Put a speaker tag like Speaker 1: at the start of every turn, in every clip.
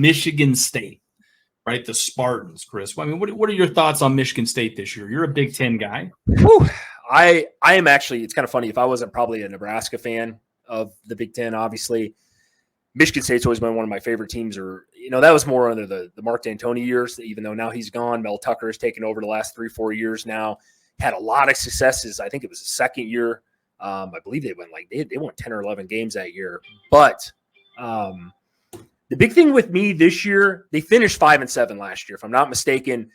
Speaker 1: Michigan State, right? The Spartans, Chris. I mean, what are your thoughts on Michigan State this year? You're a Big Ten guy.
Speaker 2: Whew. I am actually, it's kind of funny. If I wasn't probably a Nebraska fan of the Big Ten, obviously, Michigan State's always been one of my favorite teams. Or, that was more under the Mark D'Antoni years, even though now he's gone. Mel Tucker has taken over the last 3-4 years now. Had a lot of successes. I think it was the second year. I believe they went they won 10 or 11 games that year. But the big thing with me this year, they finished 5-7 last year. If I'm not mistaken,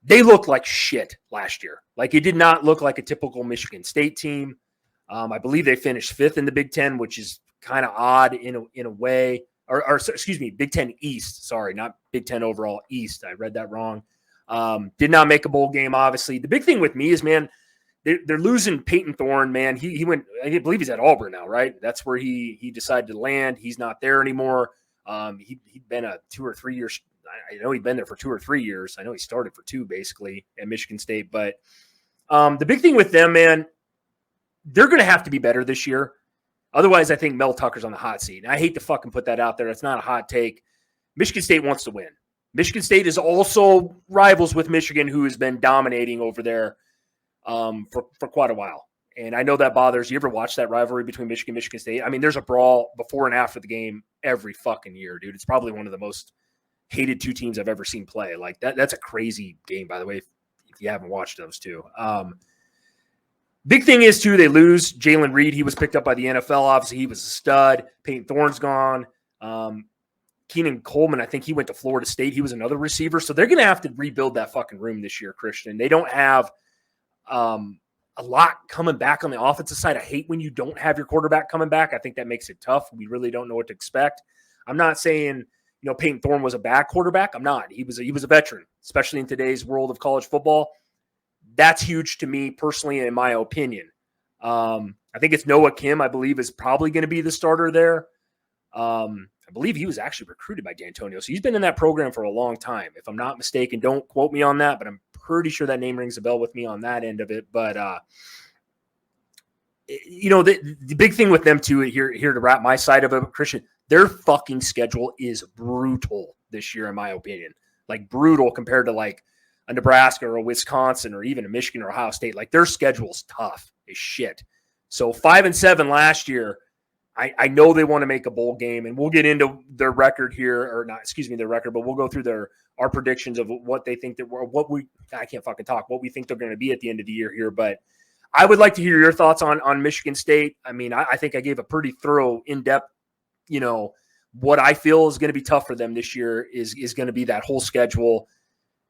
Speaker 2: they looked like shit last year. Like, it did not look like a typical Michigan State team. I believe they finished 5th in the Big Ten, which is kind of odd in a way. Or excuse me, Big Ten East. Sorry, not Big Ten overall East. I read that wrong. Did not make a bowl game, obviously. The big thing with me is, man, they're losing Peyton Thorne, man. He went, I believe he's at Auburn now, right? That's where he decided to land. He's not there anymore. He'd been a 2 or 3 years. I know he'd been there for 2 or 3 years. I know he started for 2 basically at Michigan State. But the big thing with them, man, they're going to have to be better this year. Otherwise, I think Mel Tucker's on the hot seat. And I hate to fucking put that out there. It's not a hot take. Michigan State wants to win. Michigan State is also rivals with Michigan, who has been dominating over there for quite a while. And I know that bothers you. Ever watch that rivalry between Michigan and Michigan State? I mean, there's a brawl before and after the game every fucking year, dude. It's probably one of the most hated 2 teams I've ever seen play. Like, that's a crazy game, by the way, if you haven't watched those two. Big thing is, too, they lose Jalen Reed. He was picked up by the NFL. Obviously, he was a stud. Peyton Thorne's gone. Keenan Coleman, I think he went to Florida State. He was another receiver. So they're going to have to rebuild that fucking room this year, Christian. They don't have a lot coming back on the offensive side. I hate when you don't have your quarterback coming back. I think that makes it tough. We really don't know what to expect. I'm not saying, Peyton Thorne was a bad quarterback. I'm not. He was a veteran, especially in today's world of college football. That's huge to me personally, in my opinion. I think it's Noah Kim, I believe, is probably going to be the starter there. I believe he was actually recruited by D'Antonio. So he's been in that program for a long time. If I'm not mistaken, don't quote me on that, but I'm pretty sure that name rings a bell with me on that end of it. But, the big thing with them too, here to wrap my side of it, Christian, their fucking schedule is brutal this year, in my opinion. Like, brutal compared to like a Nebraska or a Wisconsin or even a Michigan or Ohio State. Like, their schedule's tough as shit. So 5-7 last year, I know they want to make a bowl game, and we'll get into their record here, or not, their record, but we'll go through our predictions of what they think what we think they're going to be at the end of the year here. But I would like to hear your thoughts on Michigan State. I mean, I think I gave a pretty thorough, in-depth, what I feel is going to be tough for them this year is going to be that whole schedule,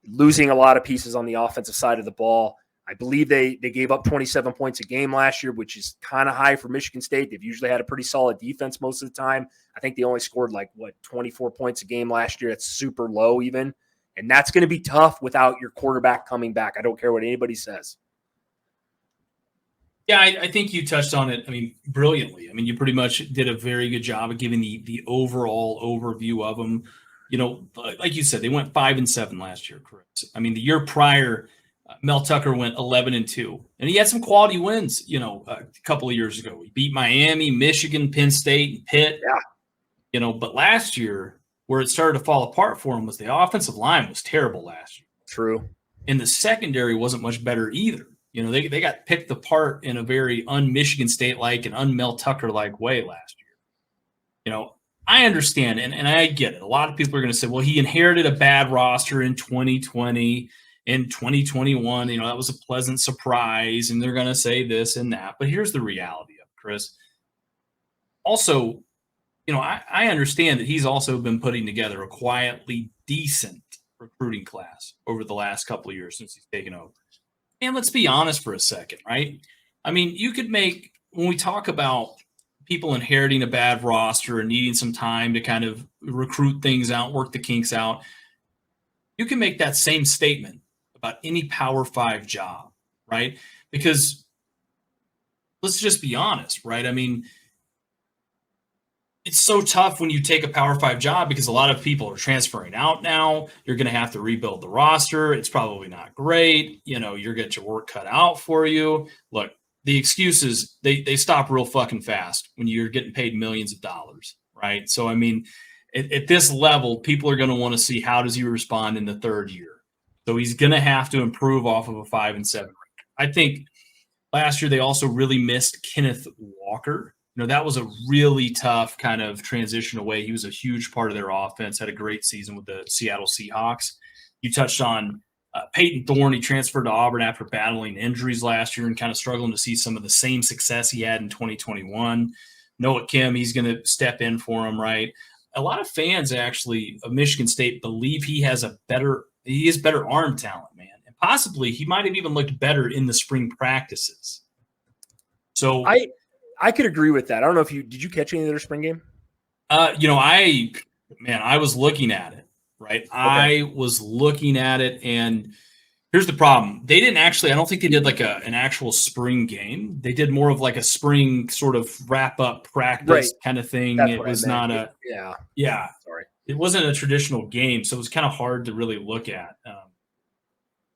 Speaker 2: losing a lot of pieces on the offensive side of the ball. I believe they gave up 27 points a game last year, which is kind of high for Michigan State. They've usually had a pretty solid defense most of the time. I think they only scored 24 points a game last year. That's super low even. And that's going to be tough without your quarterback coming back. I don't care what anybody says.
Speaker 1: Yeah, I think you touched on it, brilliantly. You pretty much did a very good job of giving the overall overview of them. Like you said, they went 5-7 last year, Chris. The year prior, Mel Tucker went 11-2, and he had some quality wins, a couple of years ago. He beat Miami, Michigan, Penn State, and Pitt.
Speaker 2: Yeah.
Speaker 1: But last year, where it started to fall apart for him was the offensive line was terrible last year.
Speaker 2: True.
Speaker 1: And the secondary wasn't much better either. They got picked apart in a very un-Michigan State-like and un-Mel Tucker-like way last year. I understand, and I get it. A lot of people are going to say, well, he inherited a bad roster in 2020. In 2021, that was a pleasant surprise, and they're going to say this and that. But here's the reality of it, Chris. Also, I understand that he's also been putting together a quietly decent recruiting class over the last couple of years since he's taken over. And let's be honest for a second, right? You could make, when we talk about people inheriting a bad roster and needing some time to kind of recruit things out, work the kinks out, you can make that same statement about any Power 5 job, right? Because let's just be honest, right? It's so tough when you take a Power 5 job because a lot of people are transferring out now. You're going to have to rebuild the roster. It's probably not great. You're going to get your work cut out for you. Look, the excuses, they stop real fucking fast when you're getting paid millions of dollars, right? So, at this level, people are going to want to see how does he respond in the third year. So he's going to have to improve off of a 5-7 record. I think last year they also really missed Kenneth Walker. That was a really tough kind of transition away. He was a huge part of their offense, had a great season with the Seattle Seahawks. You touched on Peyton Thorne. He transferred to Auburn after battling injuries last year and kind of struggling to see some of the same success he had in 2021. Noah Kim, he's going to step in for him, right? A lot of fans actually of Michigan State believe he has better arm talent, man. And possibly he might have even looked better in the spring practices. So
Speaker 2: I could agree with that. I don't know if did you catch any of their spring game?
Speaker 1: I was looking at it, right? Okay. I was looking at it, and here's the problem. They didn't actually, I don't think they did like an actual spring game. They did more of like a spring sort of wrap up practice kind of thing.
Speaker 2: That's
Speaker 1: it was not
Speaker 2: yeah. Sorry.
Speaker 1: It wasn't a traditional game. So it was kind of hard to really look at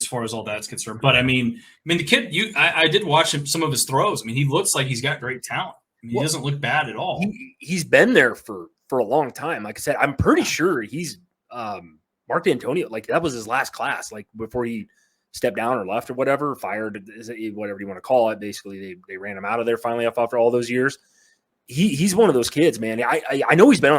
Speaker 1: as far as all that's concerned. But I mean, the kid, I did watch some of his throws. I mean, he looks like he's got great talent. I mean, he doesn't look bad at all.
Speaker 2: He's been there for a long time. Like I said, I'm pretty sure he's Mark D'Antonio. Like that was his last class, like before he stepped down or left or whatever, fired, whatever you want to call it. Basically, they ran him out of there finally after all those years. He's one of those kids, man. I know he's been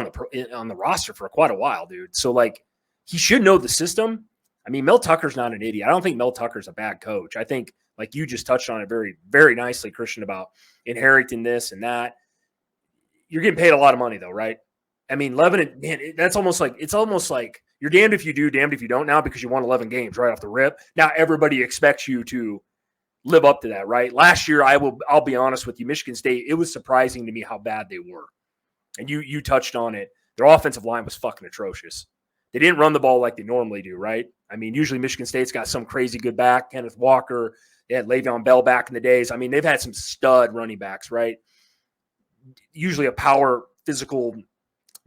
Speaker 2: on the roster for quite a while, dude. So like he should know the system. I mean, Mel Tucker's not an idiot. I don't think Mel Tucker's a bad coach. I think like you just touched on it very, very nicely, Christian, about inheriting this and that. You're getting paid a lot of money though, right? I mean, Lebanon, man, it's almost like you're damned if you do, damned if you don't now because you won 11 games right off the rip. Now everybody expects you to live up to that, right? Last year, I'll be honest with you, Michigan State, it was surprising to me how bad they were. And you touched on it. Their offensive line was fucking atrocious. They didn't run the ball like they normally do, right? I mean, usually Michigan State's got some crazy good back, Kenneth Walker. They had Le'Veon Bell back in the days. I mean, they've had some stud running backs, right? Usually a power, physical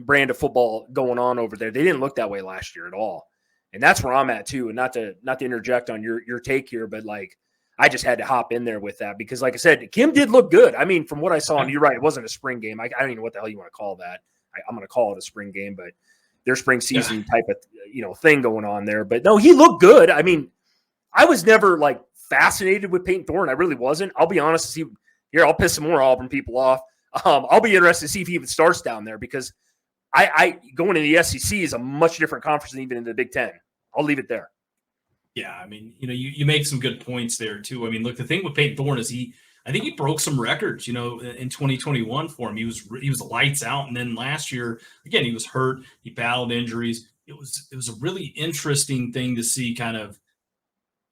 Speaker 2: brand of football going on over there. They didn't look that way last year at all. And that's where I'm at too. And not to interject on your take here, but like I just had to hop in there with that because like I said, Kim did look good. I mean, from what I saw, and you're right, it wasn't a spring game. I don't even know what the hell you want to call that. I'm going to call it a spring game, but their spring season type of thing going on there. But no, he looked good. I mean, I was never like fascinated with Peyton Thorne. I really wasn't. I'll be honest. I'll piss some more Auburn people off. I'll be interested to see if he even starts down there because I going to the SEC is a much different conference than even in the Big Ten. I'll leave it there.
Speaker 1: Yeah, I mean, you make some good points there too. I mean, look, the thing with Peyton Thorne is I think he broke some records, in 2021 for him. He was lights out, and then last year again he was hurt. He battled injuries. It was a really interesting thing to see. Kind of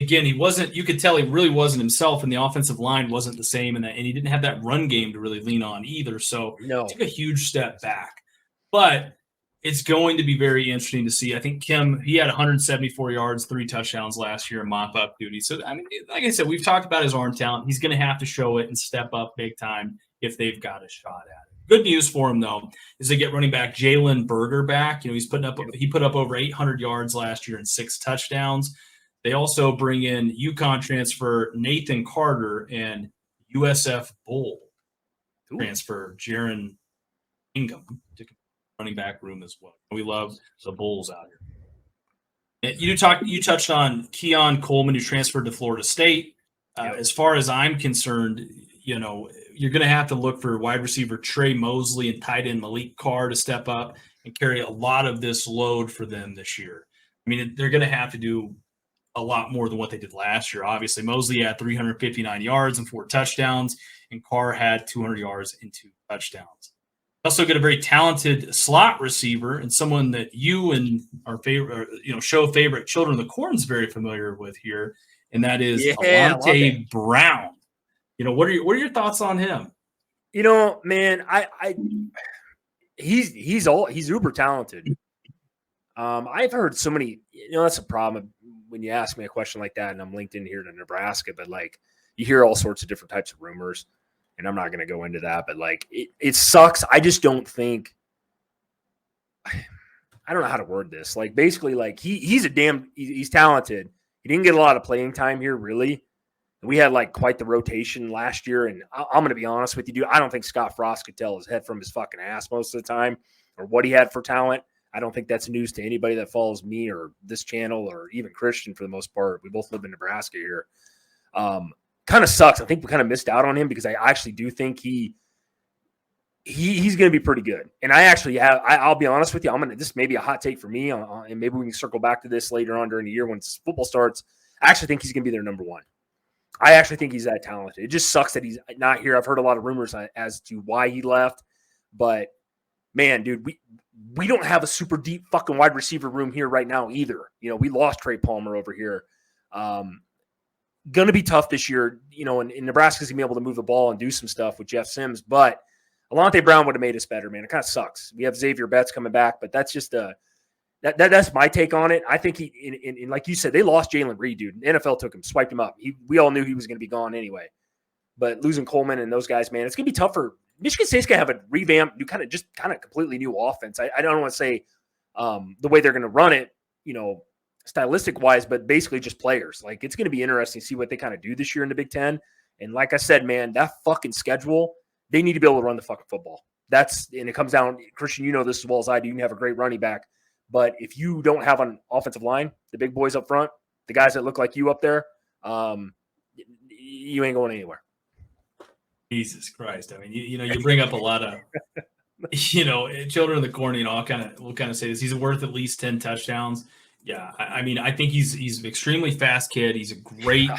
Speaker 1: again, he wasn't. You could tell he really wasn't himself, and the offensive line wasn't the same, and he didn't have that run game to really lean on either. So he took a huge step back. But it's going to be very interesting to see. I think Kim, he had 174 yards, 3 touchdowns last year in mop-up duty. So, I mean, like I said, we've talked about his arm talent. He's going to have to show it and step up big time if they've got a shot at it. Good news for him, though, is they get running back Jalen Berger back. He put up over 800 yards last year and 6 touchdowns. They also bring in UConn transfer Nathan Carter and USF Bull transfer Jaron Ingham to running back room as well. We love the Bulls out here. You touched on Keon Coleman, who transferred to Florida State. As far as I'm concerned, you're going to have to look for wide receiver Trey Mosley and tight end Malik Carr to step up and carry a lot of this load for them this year. I mean, they're going to have to do a lot more than what they did last year. Obviously, Mosley had 359 yards and 4 touchdowns, and Carr had 200 yards and 2 touchdowns. Also get a very talented slot receiver and someone that you and our favorite, show favorite Children of the Corn is very familiar with here, and that is Alante Brown. What are your thoughts on him?
Speaker 2: Man, he's uber talented. I've heard so many. That's a problem when you ask me a question like that, and I'm linked in here to Nebraska, but like you hear all sorts of different types of rumors. And I'm not going to go into that, but like it sucks. I just don't think I don't know how to word this. Like basically, like he's talented. He didn't get a lot of playing time here, really. We had like quite the rotation last year, and I'm going to be honest with you, dude. I don't think Scott Frost could tell his head from his fucking ass most of the time, or what he had for talent. I don't think that's news to anybody that follows me or this channel or even Christian for the most part. We both live in Nebraska here. Kind of sucks. I think we kind of missed out on him because I actually do think he's going to be pretty good. And I'll be honest with you. This may be a hot take for me, and maybe we can circle back to this later on during the year when football starts. I actually think he's going to be their number one. I actually think he's that talented. It just sucks that he's not here. I've heard a lot of rumors as to why he left, but man, dude, we don't have a super deep fucking wide receiver room here right now either. We lost Trey Palmer over here. Going to be tough this year, and Nebraska's going to be able to move the ball and do some stuff with Jeff Sims, but Alante Brown would have made us better, man. It kind of sucks. We have Xavier Betts coming back, but that's just that's my take on it. I think he, like you said, they lost Jalen Reed, dude. The NFL took him, swiped him up. We all knew he was going to be gone anyway. But losing Coleman and those guys, man, it's going to be tough for Michigan State's going to have a revamped, new kind of completely new offense. I don't want to say the way they're going to run it, stylistic wise, but basically just players. Like, it's going to be interesting to see what they kind of do this year in the Big Ten. And like I said, man, that fucking schedule, they need to be able to run the fucking football. And it comes down, Christian, you know this as well as I do. You can have a great running back. But if you don't have an offensive line, the big boys up front, the guys that look like you up there, you ain't going anywhere.
Speaker 1: Jesus Christ. I mean, you bring up a lot of, children in the corner, we'll kind of say this. He's worth at least 10 touchdowns. Yeah. I mean, I think he's an extremely fast kid. He's a great,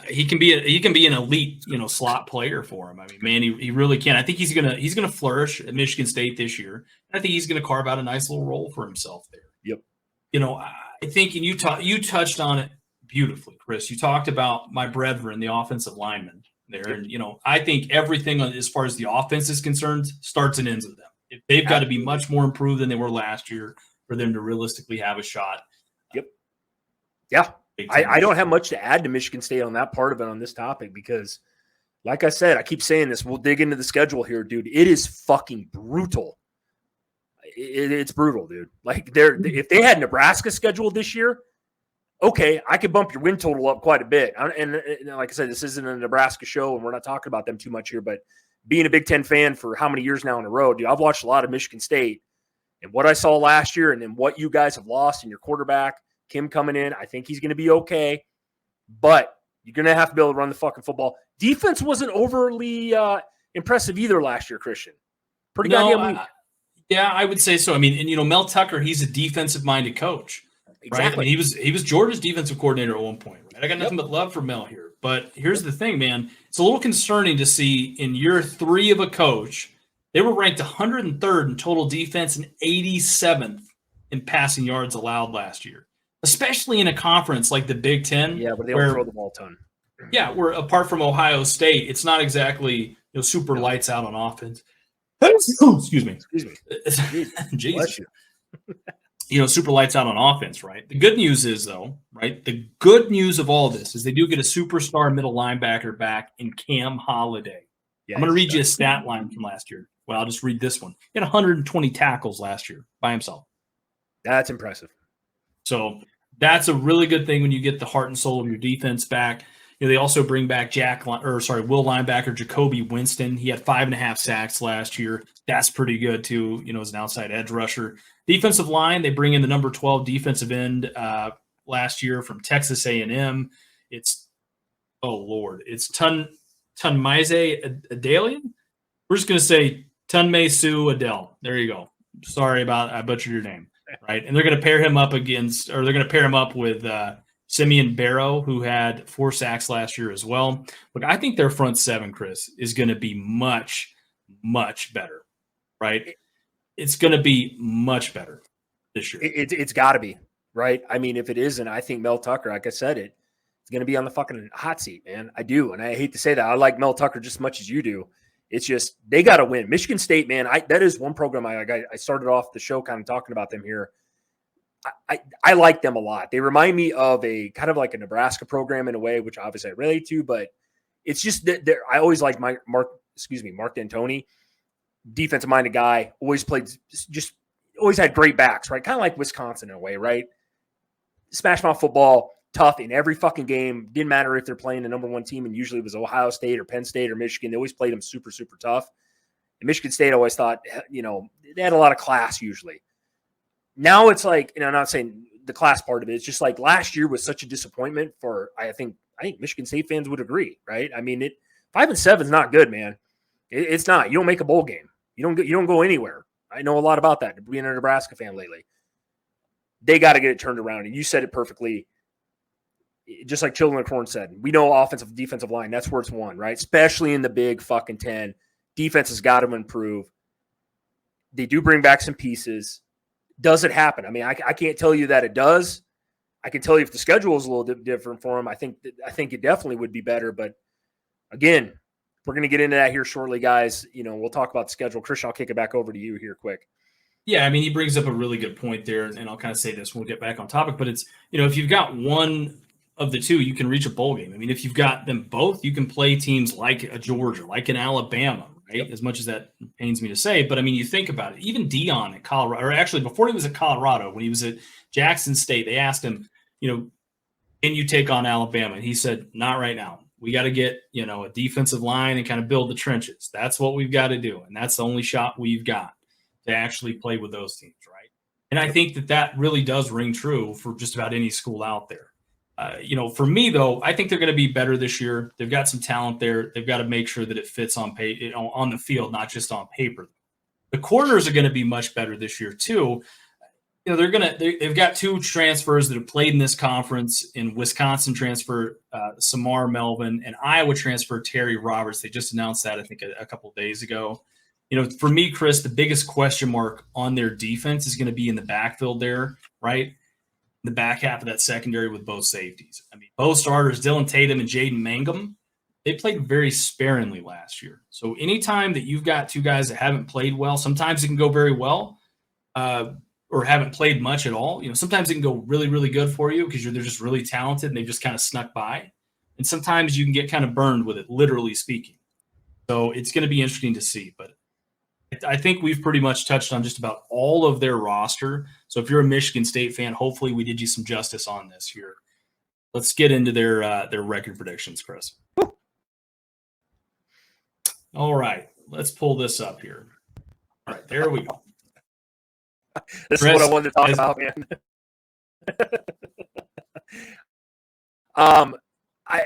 Speaker 1: he can be an elite, slot player for him. I mean, man, he really can. I think he's going to flourish at Michigan State this year. I think he's going to carve out a nice little role for himself there.
Speaker 2: Yep.
Speaker 1: I think, and you touched on it beautifully, Chris. You talked about my brethren, the offensive linemen there. And, I think everything as far as the offense is concerned starts and ends with them. If they've got to be much more improved than they were last year for them to realistically have a shot.
Speaker 2: Yep. Yeah. I don't have much to add to Michigan State on that part of it on this topic because, like I said, I keep saying this. We'll dig into the schedule here, dude. It is fucking brutal. It's brutal, dude. Like, if they had Nebraska scheduled this year, okay, I could bump your win total up quite a bit. And like I said, this isn't a Nebraska show, and we're not talking about them too much here. But being a Big Ten fan for how many years now in a row, dude, I've watched a lot of Michigan State. And what I saw last year and then what you guys have lost in your quarterback, Kim coming in, I think he's going to be okay. But you're going to have to be able to run the fucking football. Defense wasn't overly impressive either last year, Christian. Pretty goddamn weak.
Speaker 1: Yeah, I would say so. I mean, and Mel Tucker, he's a defensive-minded coach. Right?
Speaker 2: Exactly.
Speaker 1: I mean, he was Georgia's defensive coordinator at one point. Right? I got nothing but love for Mel here. But here's the thing, man. It's a little concerning to see in year 3 of a coach, they were ranked 103rd in total defense and 87th in passing yards allowed last year, especially in a conference like the Big Ten.
Speaker 2: Yeah, but they don't throw the ball a ton.
Speaker 1: Yeah, where apart from Ohio State, it's not exactly super lights out on offense. Excuse me. Jesus. Super lights out on offense, right? The good news is, though, right? The good news of all this is they do get a superstar middle linebacker back in Cam Holiday. Yeah, I'm going to read you a stat line from last year. Well, I'll just read this one. He had 120 tackles last year by himself.
Speaker 2: That's impressive.
Speaker 1: So that's a really good thing when you get the heart and soul of your defense back. They also bring back Will linebacker Jacoby Winston. He had 5.5 sacks last year. That's pretty good too. As an outside edge rusher. Defensive line, they bring in the number 12 defensive end last year from Texas A&M. It's Tunmaize Adelian. We're just going to say Tunmay Sue Adele. There you go. Sorry about I butchered your name. Right, and they're going to pair him up with Simeon Barrow, who had 4 sacks last year as well. Look, I think their front seven, Chris, is going to be much, much better, right? It's going to be much better this year.
Speaker 2: It's got to be, right? I mean, if it isn't, I think Mel Tucker, like I said, it's going to be on the fucking hot seat, man. I do, and I hate to say that. I like Mel Tucker just as much as you do. It's just they got to win. Michigan State, man, that is one program I started off the show kind of talking about them here. I like them a lot. They remind me of a kind of like a Nebraska program in a way, which obviously I relate to, but it's just that I always liked Mark D'Antoni, defensive minded guy, always had great backs, right? Kind of like Wisconsin in a way, right? Smash mouth football, tough in every fucking game. Didn't matter if they're playing the number 1 team, and usually it was Ohio State or Penn State or Michigan. They always played them super, super tough. And Michigan State always thought, they had a lot of class usually. now it's like, I'm not saying the class part of it. It's just like last year was such a disappointment for, I think Michigan State fans would agree, right? I mean, 5-7 is not good, man. It's not. You don't make a bowl game. You don't go anywhere. I know a lot about that, being a Nebraska fan lately. They got to get it turned around. And you said it perfectly. Just like Children of Corn said, we know offensive, defensive line. That's where it's won, right? Especially in the Big fucking 10. Defense has got to improve. They do bring back some pieces. Does it happen? I mean, I can't tell you that it does. I can tell you if the schedule is a little different for them. I think it definitely would be better. But again, we're going to get into that here shortly, guys. We'll talk about the schedule. Christian, I'll kick it back over to you here quick.
Speaker 1: Yeah, I mean, he brings up a really good point there, and I'll kind of say this when we get back on topic. But it's, if you've got one of the two, you can reach a bowl game. I mean, if you've got them both, you can play teams like a Georgia, like an Alabama, right? Yep. As much as that pains me to say, but I mean, you think about it. Even Deion at Colorado, or actually before he was at Colorado, when he was at Jackson State, they asked him, can you take on Alabama? And he said, not right now. We got to get, a defensive line and kind of build the trenches. That's what we've got to do. And that's the only shot we've got to actually play with those teams, right? And I think that really does ring true for just about any school out there. For me, though, I think they're going to be better this year. They've got some talent there. They've got to make sure that it fits on the field, not just on paper. The corners are going to be much better this year, too. They've got two transfers that have played in this conference. In Wisconsin transfer Samar Melvin, and Iowa transfer Terry Roberts. They just announced that, I think, a couple of days ago. For me, Chris, the biggest question mark on their defense is going to be in the backfield there, right? The back half of that secondary with both safeties. I mean, both starters, Dylan Tatum and Jaden Mangum, they played very sparingly last year. So anytime that you've got two guys that haven't played well, sometimes it can go very well or haven't played much at all. Sometimes it can go really, really good for you because they're just really talented and they've just kind of snuck by. And sometimes you can get kind of burned with it, literally speaking. So it's going to be interesting to see. But I think we've pretty much touched on just about all of their roster. So if you're a Michigan State fan, hopefully we did you some justice on this here. Let's get into their record predictions, Chris. All right, let's pull this up here. All right, there we go.
Speaker 2: This Chris, is what I wanted to talk about, man.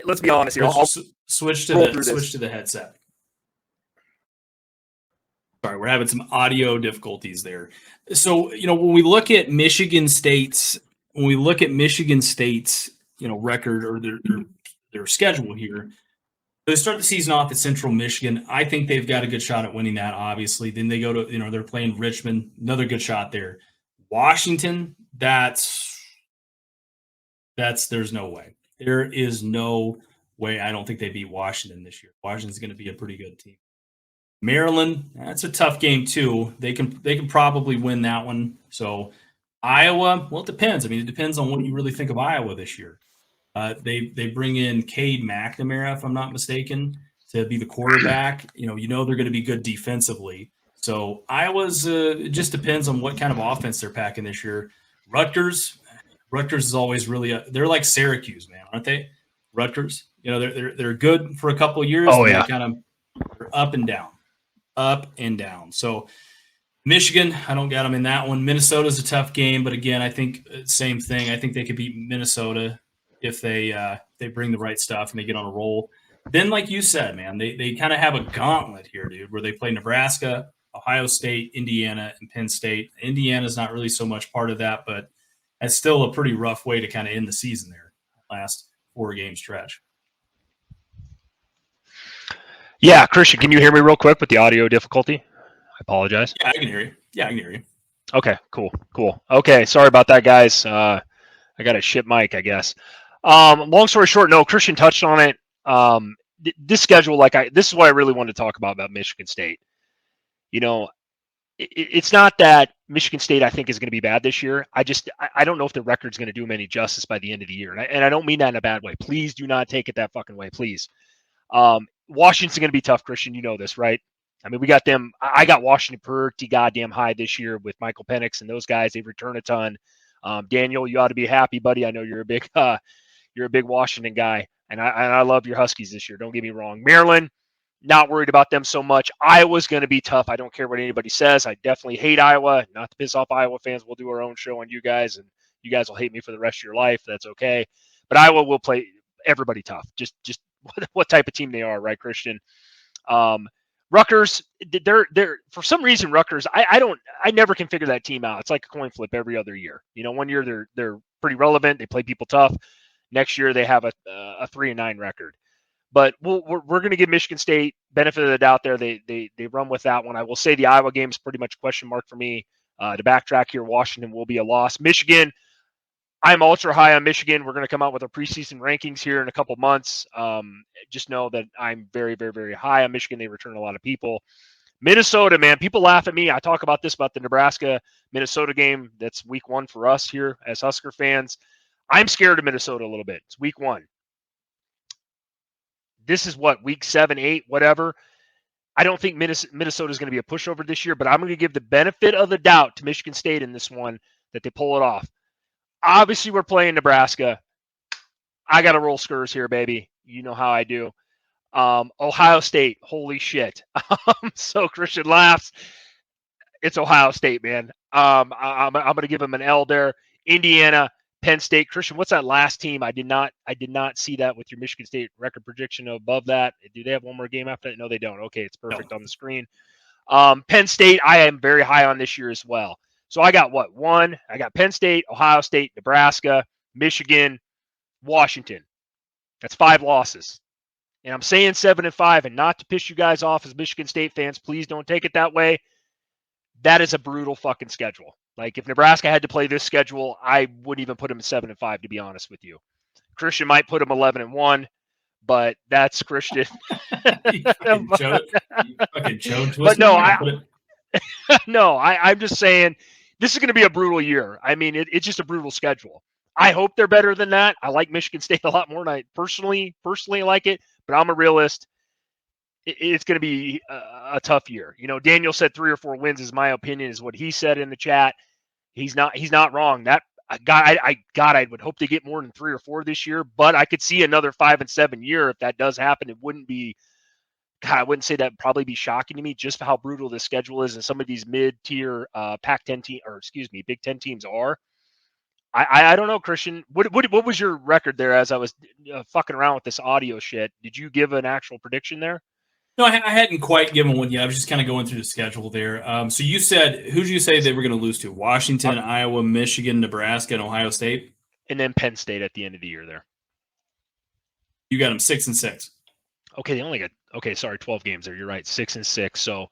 Speaker 2: Let's be honest here. I'll
Speaker 1: switch to the headset. Sorry, we're having some audio difficulties there. So, when we look at Michigan State's record or their schedule here, they start the season off at Central Michigan. I think they've got a good shot at winning that, obviously. Then they go to, they're playing Richmond, another good shot there. Washington, there's no way. There is no way. I don't think they beat Washington this year. Washington's going to be a pretty good team. Maryland, that's a tough game too. They can probably win that one. So Iowa, well, it depends. I mean, it depends on what you really think of Iowa this year. They bring in Cade McNamara, if I'm not mistaken, to be the quarterback. They're going to be good defensively. So Iowa's it just depends on what kind of offense they're packing this year. Rutgers is always really they're like Syracuse, man, aren't they? Rutgers, they're good for a couple of years.
Speaker 2: Oh yeah,
Speaker 1: kind of up and down. So Michigan, I don't got them in that one. Minnesota's a tough game, but again, I think same thing. I think they could beat Minnesota if they bring the right stuff and they get on a roll. Then, like you said, man, they kind of have a gauntlet here, dude, where they play Nebraska, Ohio State, Indiana, and Penn State. Indiana's not really so much part of that, but that's still a pretty rough way to kind of end the season there, last 4-game stretch.
Speaker 2: Yeah, Christian, can you hear me real quick with the audio difficulty? I apologize.
Speaker 1: Yeah, I can hear you.
Speaker 2: Okay, cool. Okay, sorry about that, guys. I got a shit mic, I guess. Long story short, no, Christian touched on it. This schedule, this is what I really wanted to talk about Michigan State. It's not that Michigan State, I think, is going to be bad this year. I don't know if the record's going to do them any justice by the end of the year. And I don't mean that in a bad way. Please do not take it that fucking way, please. Washington's going to be tough, Christian. You know this, right? I mean, we got them. I got Washington pretty goddamn high this year with Michael Penix and those guys. They return a ton. Daniel, you ought to be happy, buddy. I know you're a big Washington guy, and I love your Huskies this year. Don't get me wrong. Maryland, Not worried about them so much. Iowa's going to be tough. I don't care what anybody says. I definitely hate Iowa. Not to piss off Iowa fans. We'll do our own show on you guys, and you guys will hate me for the rest of your life. That's okay. But Iowa will play everybody tough. Just what type of team they are, right, Christian? Rutgers, they're for some reason Rutgers. I never can figure that team out. It's like a coin flip every other year. You know, one year they're pretty relevant. They play people tough. Next year they have a 3-9 record. But we're going to give Michigan State benefit of the doubt there. They run with that one. I will say the Iowa game is pretty much a question mark for me. To backtrack here, Washington will be a loss. Michigan, I'm ultra high on Michigan. We're going to come out with our preseason rankings here in a couple months. Just know that I'm very, very, very high on Michigan. They return a lot of people. Minnesota, man, people laugh at me. I talk about this, about the Nebraska-Minnesota game. That's week 1 for us here as Husker fans. I'm scared of Minnesota a little bit. It's week 1. This is what, week 7, 8, whatever. I don't think Minnesota is going to be a pushover this year, but I'm going to give the benefit of the doubt to Michigan State in this one that they pull it off. Obviously, we're playing Nebraska. I got to roll Skurs here, baby. You know how I do. Ohio State, holy shit. So Christian laughs. It's Ohio State, man. I'm going to give them an L there. Indiana, Penn State. Christian, what's that last team? I did not see that with your Michigan State record prediction above that. Do they have one more game after that? No, they don't. Okay, it's perfect on the screen. Penn State, I am very high on this year as well. So I got what? 1. I got Penn State, Ohio State, Nebraska, Michigan, Washington. That's 5 losses. And I'm saying 7-5, and not to piss you guys off as Michigan State fans, please don't take it that way. That is a brutal fucking schedule. Like, if Nebraska had to play this schedule, I wouldn't even put them at 7-5, to be honest with you. Christian might put them 11-1, but that's Christian.
Speaker 1: You fucking joke.
Speaker 2: But no, I'm just saying this is going to be a brutal year. I mean, it's just a brutal schedule. I hope they're better than that. I like Michigan State a lot more than I personally like it, but I'm a realist. It's going to be a tough year. You know, Daniel said 3 or 4 wins is my opinion, is what he said in the chat. He's not wrong. That I would hope they get more than 3 or 4 this year, but I could see another 5-7 year if that does happen. It wouldn't be, I wouldn't say that'd probably be shocking to me, just how brutal this schedule is, and some of these mid-tier Pac-10 team, or excuse me, Big Ten teams are. I don't know, Christian. What was your record there as I was fucking around with this audio shit? Did you give an actual prediction there?
Speaker 1: No, I hadn't quite given one yet. I was just kind of going through the schedule there. So you said, who did you say they were going to lose to? Washington, Iowa, Michigan, Nebraska, and Ohio State?
Speaker 2: And then Penn State at the end of the year there.
Speaker 1: You got them 6-6.
Speaker 2: Okay, they only got 12 games there. You're right, 6-6. So,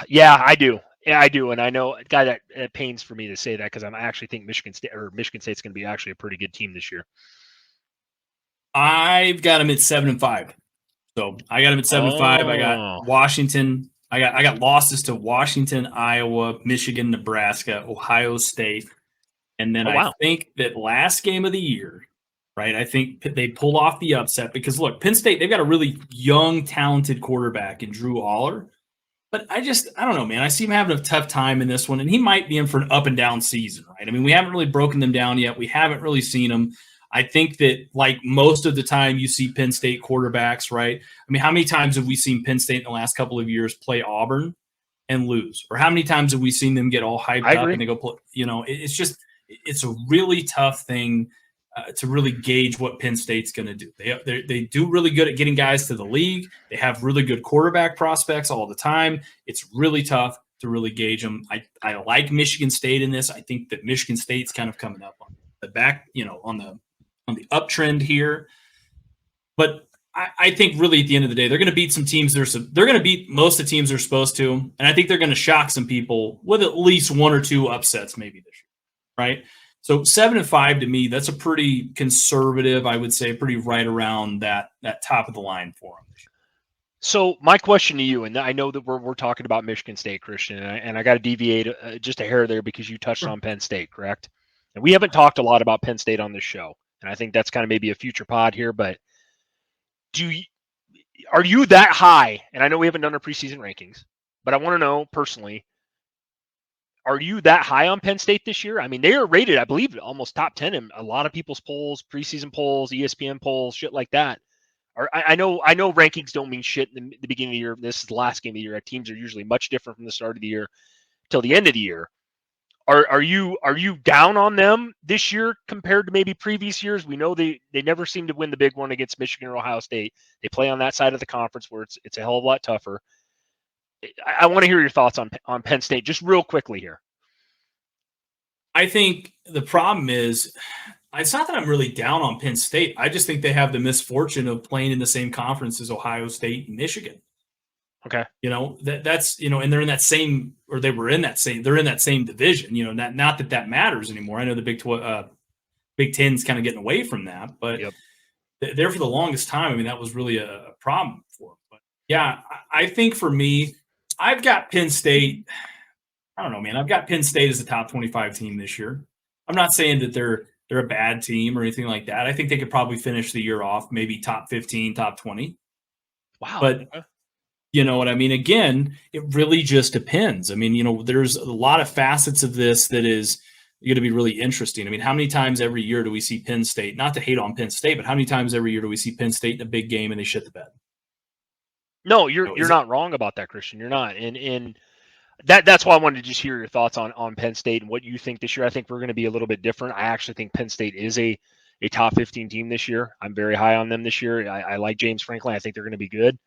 Speaker 2: yeah, I do. Yeah, I do, and I know, guy, that it pains for me to say that because I actually think Michigan State's going to be actually a pretty good team this year.
Speaker 1: I've got them at 7-5. So I got them at 7-5. I got Washington. I got losses to Washington, Iowa, Michigan, Nebraska, Ohio State, and then I think that last game of the year, right? I think they pulled off the upset because look, Penn State, they've got a really young, talented quarterback in Drew Aller. But I don't know, man. I see him having a tough time in this one, and he might be in for an up and down season, right? I mean, we haven't really broken them down yet. We haven't really seen them. I think that, like, most of the time you see Penn State quarterbacks, right? I mean, how many times have we seen Penn State in the last couple of years play Auburn and lose? Or how many times have we seen them get all hyped up and they go play? You know, it's a really tough thing to really gauge what Penn State's going to do. They do really good at getting guys to the league. They have really good quarterback prospects all the time. It's really tough to really gauge them. I like Michigan State in this. I think that Michigan State's kind of coming up on the back, you know, on the uptrend here. But I think really at the end of the day, they're going to beat some teams. They're going to beat most of the teams they're supposed to. And I think they're going to shock some people with at least 1 or 2 upsets maybe this year, right? So 7-5 to me, that's a pretty conservative, I would say, pretty right around that top of the line for them.
Speaker 2: So my question to you, and I know that we're talking about Michigan State, Christian, and I got to deviate just a hair there because you touched on Penn State, correct? And we haven't talked a lot about Penn State on this show, and I think that's kind of maybe a future pod here. But are you that high? And I know we haven't done our preseason rankings, but I want to know personally. Are you that high on Penn State this year? I mean, they are rated, I believe, almost top 10 in a lot of people's polls, preseason polls, ESPN polls, shit like that. I know rankings don't mean shit in the beginning of the year. This is the last game of the year. Teams are usually much different from the start of the year till the end of the year. Are you down on them this year compared to maybe previous years? We know they never seem to win the big one against Michigan or Ohio State. They play on that side of the conference where it's a hell of a lot tougher. I want to hear your thoughts on Penn State just real quickly here.
Speaker 1: I think the problem is, it's not that I'm really down on Penn State. I just think they have the misfortune of playing in the same conference as Ohio State and Michigan.
Speaker 2: Okay.
Speaker 1: That's, and they're in that same, or they were in that same, they're in that same division, not that matters anymore. I know the Big Ten's kind of getting away from that, but there for the longest time, I mean, that was really a problem for them. But yeah, I think for me, I've got Penn State. I don't know, man. I've got Penn State as a top 25 team this year. I'm not saying that they're a bad team or anything like that. I think they could probably finish the year off maybe top 15, top 20.
Speaker 2: Wow.
Speaker 1: But you know what I mean? Again, it really just depends. I mean, there's a lot of facets of this that is going to be really interesting. I mean, how many times every year do we see Penn State, not to hate on Penn State, but how many times every year do we see Penn State in a big game and they shit the bed?
Speaker 2: No, you're not wrong about that, Christian. You're not. And that's why I wanted to just hear your thoughts on Penn State and what you think this year. I think we're going to be a little bit different. I actually think Penn State is a top 15 team this year. I'm very high on them this year. I like James Franklin. I think they're going to be good.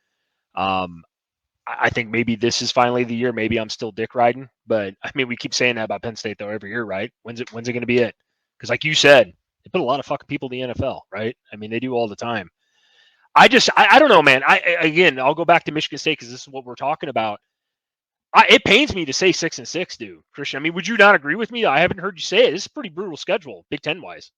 Speaker 2: I think maybe this is finally the year. Maybe I'm still dick riding, but I mean, we keep saying that about Penn State though every year, right? When's it going to be it? Because like you said, they put a lot of fucking people in the NFL, right? I mean, they do all the time. I don't know, man. I'll go back to Michigan State because this is what we're talking about. It pains me to say 6-6, dude, Christian. I mean, would you not agree with me? I haven't heard you say it. This is a pretty brutal schedule, Big Ten wise.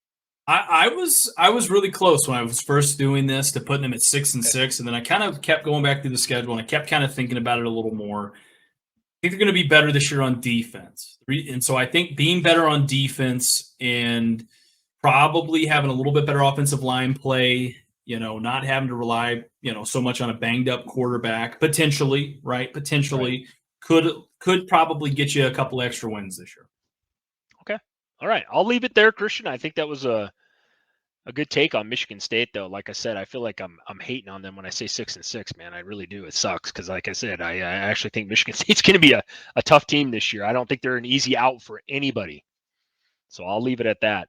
Speaker 1: I was really close when I was first doing this to putting them at 6-6, and then I kind of kept going back through the schedule and I kept kind of thinking about it a little more. I think they're going to be better this year on defense, and so I think being better on defense and probably having a little bit better offensive line play, not having to rely, so much on a banged up quarterback, potentially, right? Potentially could probably get you a couple extra wins this year.
Speaker 2: Okay. All right. I'll leave it there, Christian. I think that was a good take on Michigan State, though. Like I said, I feel like I'm hating on them when I say 6-6, man. I really do. It sucks because, like I said, I actually think Michigan State's going to be a tough team this year. I don't think they're an easy out for anybody. So I'll leave it at that.